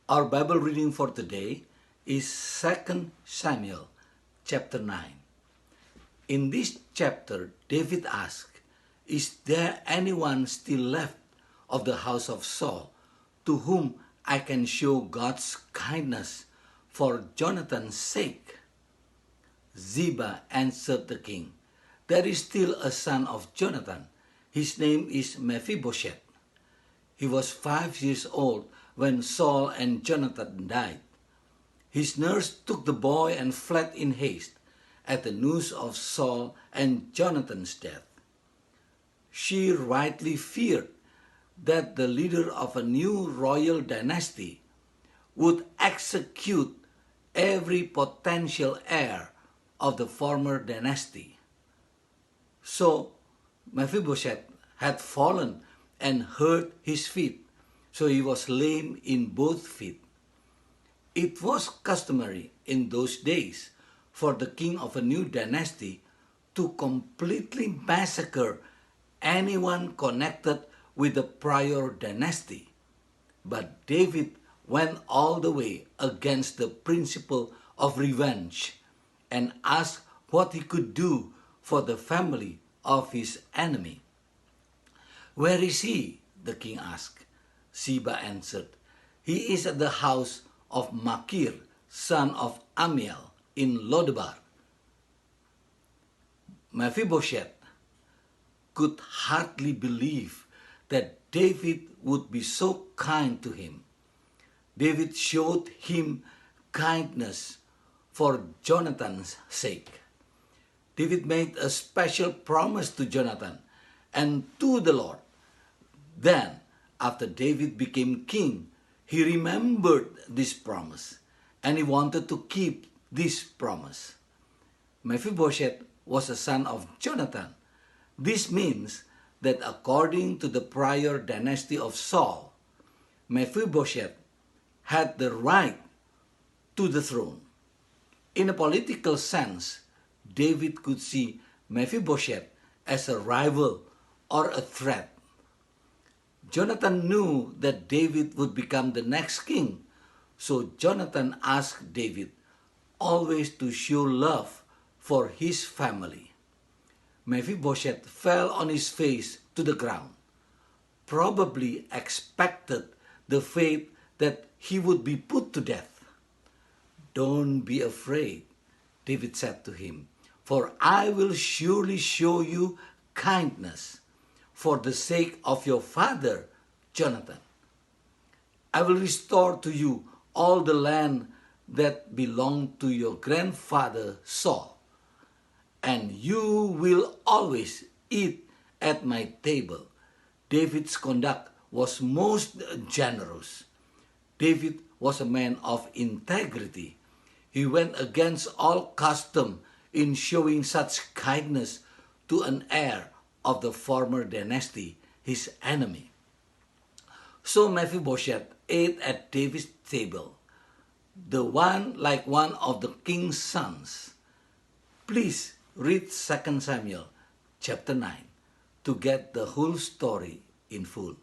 Our Bible reading for today is 2 Samuel chapter 9. In this chapter, David asked, "Is there anyone still left of the house of Saul to whom I can show God's kindness for Jonathan's sake?" Ziba answered the king, "There is still a son of Jonathan. His name is Mephibosheth. He was 5 years old when Saul and Jonathan died. His nurse took the boy and fled in haste at the news of Saul and Jonathan's death. She rightly feared that the leader of a new royal dynasty would execute every potential heir of the former dynasty. So Mephibosheth had fallen and hurt his feet, so he was lame in both feet. It was customary in those days for the king of a new dynasty to completely massacre anyone connected with the prior dynasty. But David went all the way against the principle of revenge and asked what he could do for the family of his enemy. "Where is he?" the king asked. Ziba answered, "He is at the house of Machir, son of Amiel, in Lodebar." Mephibosheth could hardly believe that David would be so kind to him. David showed him kindness for Jonathan's sake. David made a special promise to Jonathan and to the Lord. Then, after David became king, he remembered this promise and he wanted to keep this promise. Mephibosheth was a son of Jonathan. This means that according to the prior dynasty of Saul, Mephibosheth had the right to the throne. In a political sense, David could see Mephibosheth as a rival or a threat. Jonathan knew that David would become the next king, so Jonathan asked David always to show love for his family. Mephibosheth fell on his face to the ground, probably expected the fate that he would be put to death. "Don't be afraid," David said to him, "for I will surely show you kindness for the sake of your father, Jonathan. I will restore to you all the land that belonged to your grandfather Saul, and you will always eat at my table." David's conduct was most generous. David was a man of integrity. He went against all custom in showing such kindness to an heir of the former dynasty, his enemy. So Mephibosheth ate at David's table, the one like one of the king's sons. Please read 2 Samuel chapter 9 to get the whole story in full.